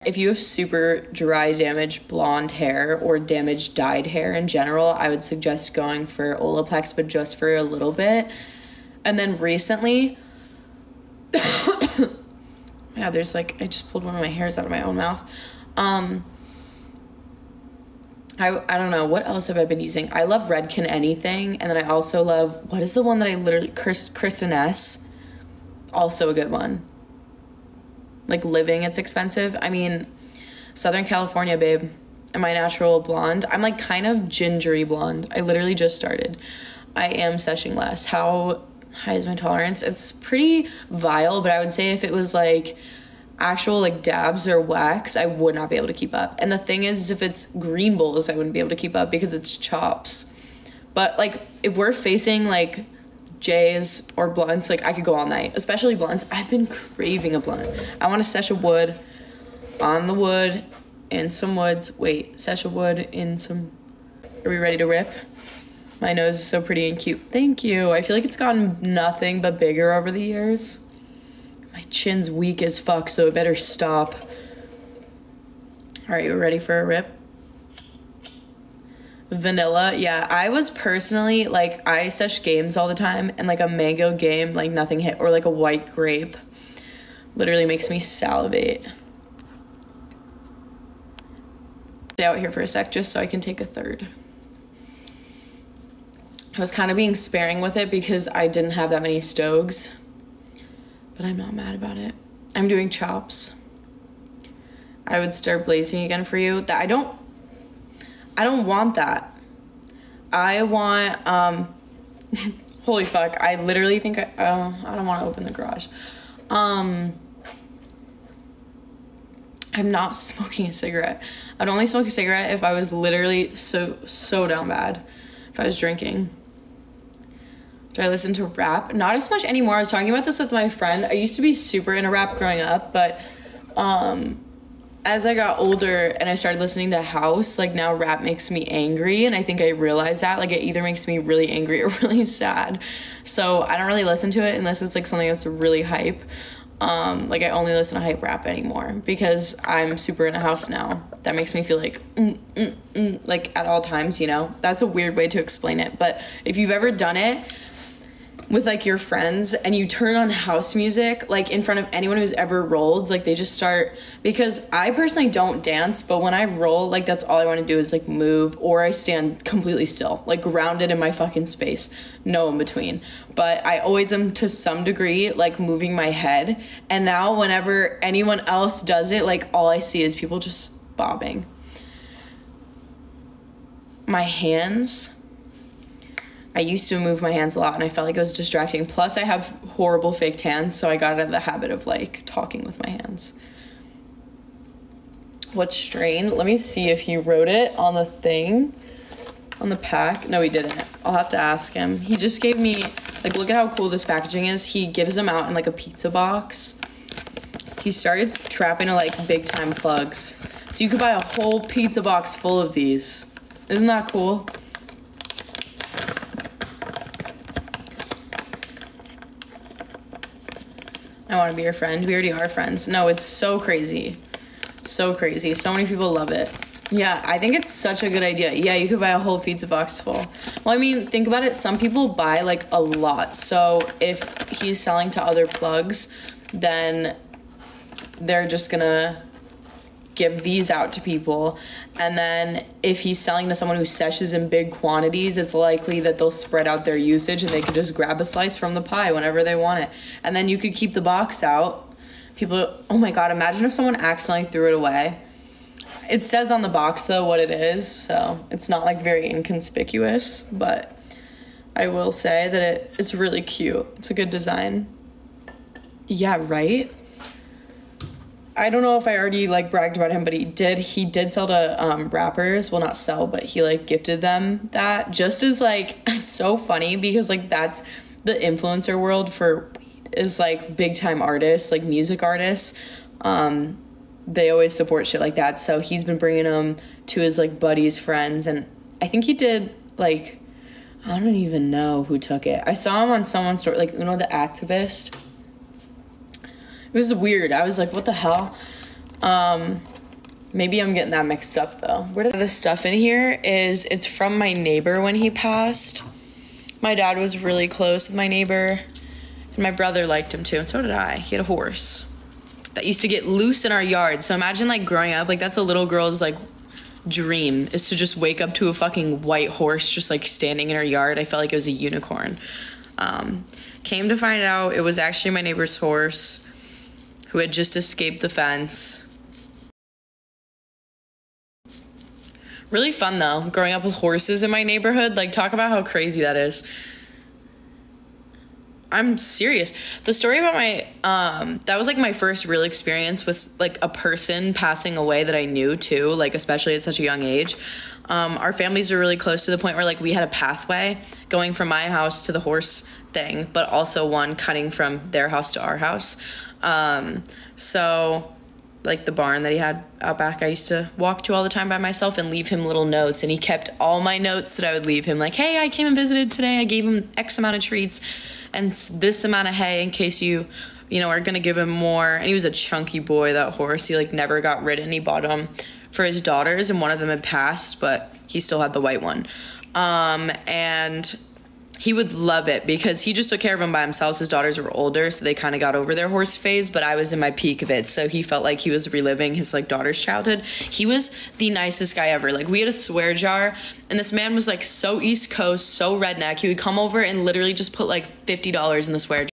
If you have super dry, damaged blonde hair or damaged dyed hair in general, I would suggest going for Olaplex, but just for a little bit. And then recently, yeah, there's like, I just pulled one of my hairs out of my own mouth. I don't know, what else have I been using? I love Redken Anything, and then I also love, what is the one that I literally, Kristen S, also a good one. Like Living, it's expensive. I mean, Southern California, babe. Am I natural blonde? I'm like kind of gingery blonde. I literally just started. I am seshing less. How high is my tolerance? It's pretty vile, but I would say if it was like actual like dabs or wax, I would not be able to keep up. And the thing is if it's green bowls, I wouldn't be able to keep up because it's chops. But like if we're facing like J's or blunts, like I could go all night, especially blunts. I've been craving a blunt. I want to sesh a wood on the wood in some woods. Wait, sesh a wood in some, are we ready to rip? My nose is so pretty and cute. Thank you. I feel like it's gotten nothing but bigger over the years. My chin's weak as fuck, so it better stop. All right, you ready for a rip? Vanilla, yeah, I was personally, like, I sesh games all the time, and, like, a mango game, like, nothing hit, or, like, a white grape literally makes me salivate. Stay out here for a sec just so I can take a third. I was kind of being sparing with it because I didn't have that many stogs, but I'm not mad about it. I'm doing chops. I would start blazing again for you. That I don't want that. I want, holy fuck, I literally think I don't want to open the garage. I'm not smoking a cigarette. I'd only smoke a cigarette if I was literally so down bad. If I was drinking. Do I listen to rap? Not as much anymore. I was talking about this with my friend. I used to be super into rap growing up, but, as I got older and I started listening to house, like now rap makes me angry, and I think I realized that, like it either makes me really angry or really sad. So I don't really listen to it unless it's like something that's really hype. Like I only listen to hype rap anymore because I'm super into house now. That makes me feel like like at all times, you know? That's a weird way to explain it, but if you've ever done it with like your friends and you turn on house music like in front of anyone who's ever rolled, like they just start, because I personally don't dance, but when I roll, like that's all I want to do is like move, or I stand completely still, like grounded in my fucking space, no in between. But I always am to some degree like moving my head, and now whenever anyone else does it, like all I see is people just bobbing. My hands, I used to move my hands a lot and I felt like it was distracting. Plus I have horrible fake hands, so I got out of the habit of like talking with my hands. What strain? Let me see if he wrote it on the thing, on the pack. No, he didn't. I'll have to ask him. He just gave me, like, look at how cool this packaging is. He gives them out in like a pizza box. He started trapping to like big time plugs. So you could buy a whole pizza box full of these. Isn't that cool? I want to be your friend. We already are friends. No, it's so crazy. So crazy. So many people love it. Yeah, I think it's such a good idea. Yeah, you could buy a whole pizza box full. Well, I mean, think about it. Some people buy like a lot. So if he's selling to other plugs, then they're just gonna give these out to people. And then if he's selling to someone who seshes in big quantities, it's likely that they'll spread out their usage and they could just grab a slice from the pie whenever they want it. And then you could keep the box out. People, oh my God, imagine if someone accidentally threw it away. It says on the box though what it is, so it's not like very inconspicuous, but I will say that it's really cute. It's a good design. Yeah, right? I don't know if I already like bragged about him, but he did sell to rappers. Well, not sell, but he like gifted them that, just as like, it's so funny because like that's the influencer world for is like big time artists, like music artists. They always support shit like that. So he's been bringing them to his like buddies, friends, and I think he did like, I don't even know who took it. I saw him on someone's story, like Uno the activist. It was weird. I was like, what the hell? Maybe I'm getting that mixed up though. Where did the stuff in here is, it's from my neighbor when he passed. My dad was really close with my neighbor, and my brother liked him too, and so did I. He had a horse that used to get loose in our yard. So imagine like growing up, like that's a little girl's like dream, is to just wake up to a fucking white horse just like standing in her yard. I felt like it was a unicorn. Came to find out it was actually my neighbor's horse who had just escaped the fence. Really fun though, growing up with horses in my neighborhood. Like, talk about how crazy that is. I'm serious. The story about my, that was like my first real experience with like a person passing away that I knew too, like especially at such a young age. Our families are really close to the point where like we had a pathway going from my house to the horse thing, but also one cutting from their house to our house. So like the barn that he had out back, I used to walk to all the time by myself and leave him little notes, and he kept all my notes that I would leave him, like, hey, I came and visited today, I gave him X amount of treats and this amount of hay in case you know, are gonna give him more. And he was a chunky boy, that horse. He like never got rid, and he bought him for his daughters, and one of them had passed, but he still had the white one. And he would love it because he just took care of him by himself. His daughters were older, so they kind of got over their horse phase, but I was in my peak of it, so he felt like he was reliving his like daughter's childhood. He was the nicest guy ever. Like, we had a swear jar, and this man was like so East Coast, so redneck. He would come over and literally just put like $50 in the swear jar.